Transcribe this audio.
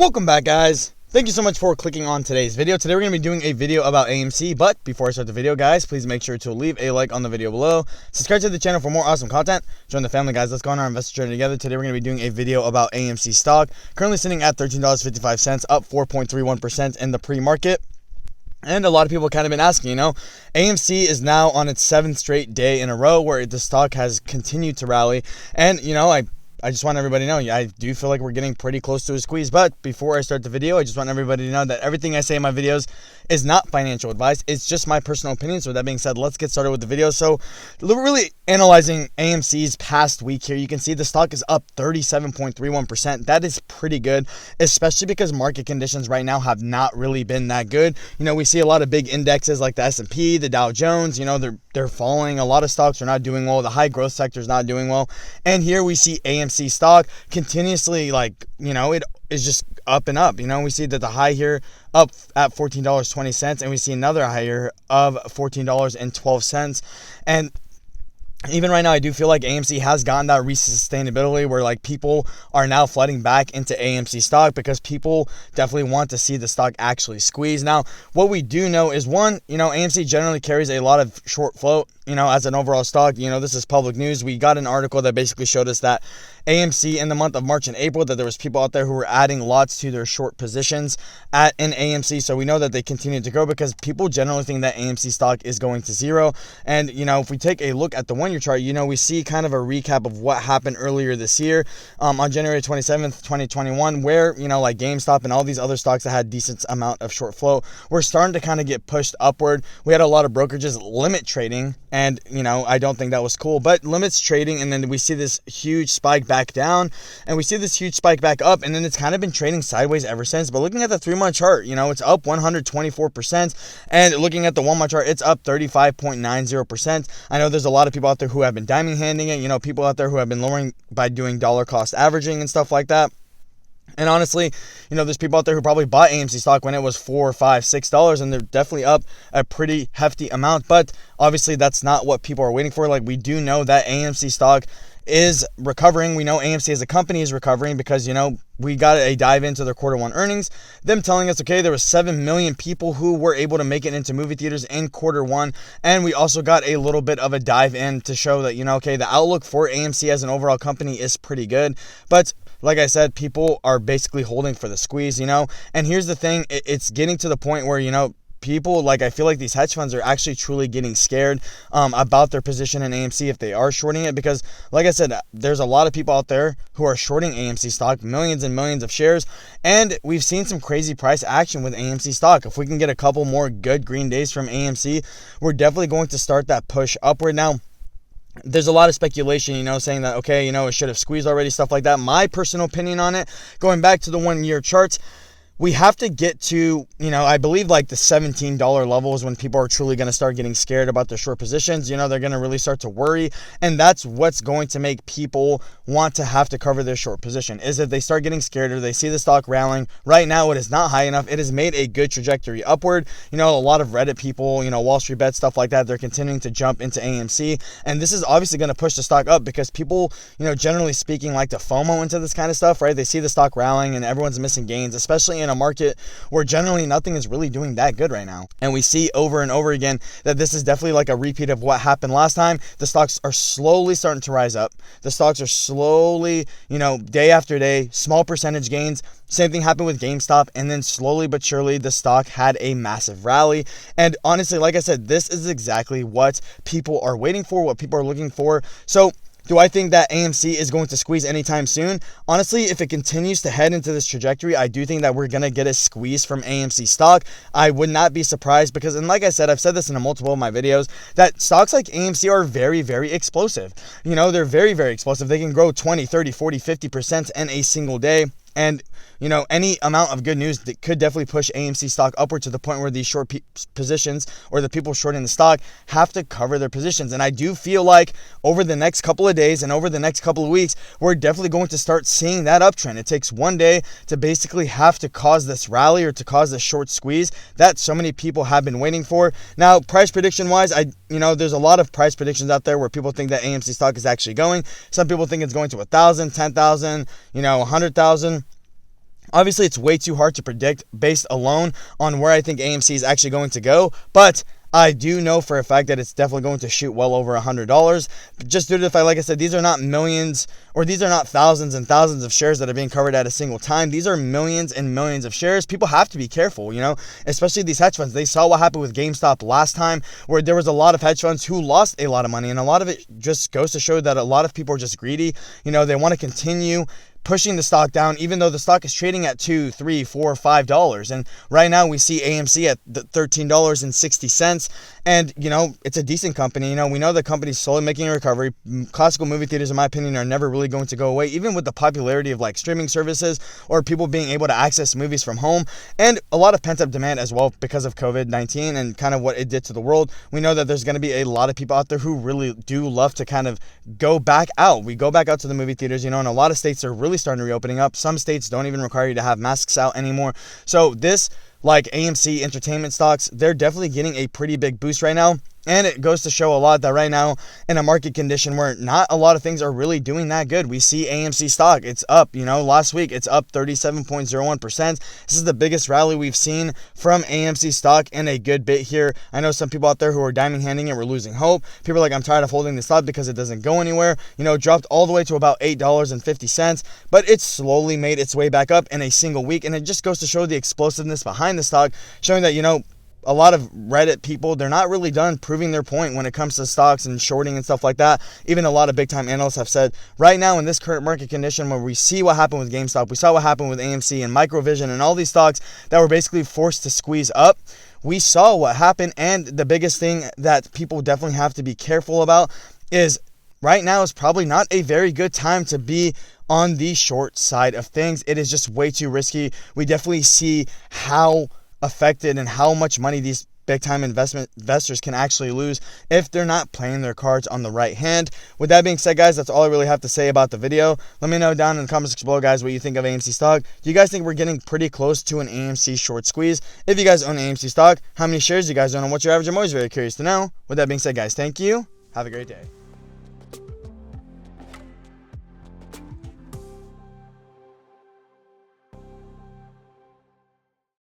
Welcome back, guys. Thank you so much for clicking on today's video. Today we're going to be doing a video about AMC, but before I start the video, guys, please make sure to leave a like on the video below. Subscribe to the channel for more awesome content. Join the family, guys. Let's go on our investor journey together. Today we're going to be doing a video about AMC stock. Currently sitting at $13.55, up 4.31% in the pre-market. And a lot of people kind of been asking, AMC is now on its 7th straight day in a row where the stock has continued to rally. And, I just want everybody to know, I do feel like we're getting pretty close to a squeeze. But before I start the video, I just want everybody to know that everything I say in my videos is not financial advice. It's just my personal opinion. So with that being said, let's get started with the video. So really analyzing AMC's past week here, you can see the stock is up 37.31%. That is pretty good, especially because market conditions right now have not really been that good. We see a lot of big indexes like the S&P, the Dow Jones, they're falling. A lot of stocks are not doing well. The high growth sector is not doing well. And here we see AMC stock continuously, it is just up and up. We see that the high here up at $14.20, and we see another high here of $14.12. And even right now, I do feel like AMC has gotten that sustainability where people are now flooding back into AMC stock because people definitely want to see the stock actually squeeze. Now, what we do know is one, AMC generally carries a lot of short float, as an overall stock. This is public news. We got an article that basically showed us that AMC in the month of March and April, that there was people out there who were adding lots to their short positions in AMC. So we know that they continue to grow because people generally think that AMC stock is going to zero. And, if we take a look at the one-year chart, we see kind of a recap of what happened earlier this year on January 27th, 2021, where, like GameStop and all these other stocks that had decent amount of short float were starting to kind of get pushed upward. We had a lot of brokerages limit trading, and, I don't think that was cool, but limits trading, and then we see this huge spike back down, and we see this huge spike back up, and then it's kind of been trading sideways ever since. But looking at the 3-month chart, it's up 124%, and looking at the 1-month chart, it's up 35.90%. I know there's a lot of people out there who have been diamond handing it, people out there who have been lowering by doing dollar cost averaging and stuff like that. And honestly, there's people out there who probably bought AMC stock when it was $4, $5, $6, and they're definitely up a pretty hefty amount. But obviously, that's not what people are waiting for. We do know that AMC stock is recovering. We know AMC as a company is recovering because, we got a dive into their Q1 earnings, them telling us, okay, there was 7 million people who were able to make it into movie theaters in Q1. And we also got a little bit of a dive in to show that, okay, the outlook for AMC as an overall company is pretty good. But like I said, people are basically holding for the squeeze, and here's the thing, it's getting to the point where, people, I feel like these hedge funds are actually truly getting scared about their position in AMC if they are shorting it, because like I said, there's a lot of people out there who are shorting AMC stock, millions and millions of shares, and we've seen some crazy price action with AMC stock. If we can get a couple more good green days from AMC, we're definitely going to start that push upward. Now, there's a lot of speculation, saying that, okay, it should have squeezed already, stuff like that. My personal opinion on it, going back to the 1-year charts, we have to get to, I believe the $17 level is when people are truly going to start getting scared about their short positions. They're going to really start to worry. And that's what's going to make people want to have to cover their short position, is if they start getting scared or they see the stock rallying. Right now, it is not high enough. It has made a good trajectory upward. A lot of Reddit people, Wall Street Bets, stuff like that, they're continuing to jump into AMC. And this is obviously going to push the stock up because people, generally speaking, like to FOMO into this kind of stuff, right? They see the stock rallying and everyone's missing gains, especially in a market where generally nothing is really doing that good right now. And we see over and over again that this is definitely a repeat of what happened last time. The stocks are slowly starting to rise up. The stocks are slowly, day after day, small percentage gains. Same thing happened with GameStop, and then slowly but surely the stock had a massive rally. And honestly, like I said, this is exactly what people are waiting for, what people are looking for. So do I think that AMC is going to squeeze anytime soon? Honestly, if it continues to head into this trajectory, I do think that we're going to get a squeeze from AMC stock. I would not be surprised because, and like I said, I've said this in multiple of my videos, that stocks like AMC are very, very explosive. They're very, very explosive. They can grow 20, 30, 40, 50% in a single day. And, any amount of good news that could definitely push AMC stock upward to the point where these short positions or the people shorting the stock have to cover their positions. And I do feel like over the next couple of days and over the next couple of weeks, we're definitely going to start seeing that uptrend. It takes one day to basically have to cause this rally or to cause this short squeeze that so many people have been waiting for. Now, price prediction wise, there's a lot of price predictions out there where people think that AMC stock is actually going. Some people think it's going to 1,000, 10,000, 100,000. Obviously, it's way too hard to predict based alone on where I think AMC is actually going to go, but I do know for a fact that it's definitely going to shoot well over $100, just due to the fact, like I said, these are not millions, or these are not thousands and thousands of shares that are being covered at a single time. These are millions and millions of shares. People have to be careful, especially these hedge funds. They saw what happened with GameStop last time, where there was a lot of hedge funds who lost a lot of money, and a lot of it just goes to show that a lot of people are just greedy. They want to continue pushing the stock down, even though the stock is trading at $2, $3, $4, $5. And right now we see AMC at $13.60. And, it's a decent company. We know the company's slowly making a recovery. Classical movie theaters, in my opinion, are never really going to go away, even with the popularity of like streaming services or people being able to access movies from home, and a lot of pent-up demand as well because of COVID-19 and kind of what it did to the world. We know that there's going to be a lot of people out there who really do love to kind of go back out. We go back out to the movie theaters, and a lot of states are really starting to reopening up. Some states don't even require you to have masks out anymore. So this, like AMC entertainment stocks, they're definitely getting a pretty big boost right now. And it goes to show a lot that right now, in a market condition where not a lot of things are really doing that good, we see AMC stock, it's up, last week it's up 37.01%. This is the biggest rally we've seen from AMC stock in a good bit here. I know some people out there who are diamond handing it, we're losing hope. People are like, I'm tired of holding this stock because it doesn't go anywhere. Dropped all the way to about $8.50, but it's slowly made its way back up in a single week. And it just goes to show the explosiveness behind the stock, showing that, a lot of Reddit people, they're not really done proving their point when it comes to stocks and shorting and stuff like that. Even a lot of big time analysts have said right now in this current market condition where we see what happened with GameStop, we saw what happened with AMC and Microvision and all these stocks that were basically forced to squeeze up. We saw what happened, and the biggest thing that people definitely have to be careful about is right now is probably not a very good time to be on the short side of things. It is just way too risky. We definitely see how affected and how much money these big time investors can actually lose if they're not playing their cards on the right hand. With that being said, guys, that's all I really have to say about the video. Let me know down in the comments below, guys, what you think of AMC stock. Do you guys think we're getting pretty close to an AMC short squeeze? If you guys own AMC stock, how many shares you guys own and what's your average? I'm always very curious to know. With that being said, guys, thank you. Have a great day.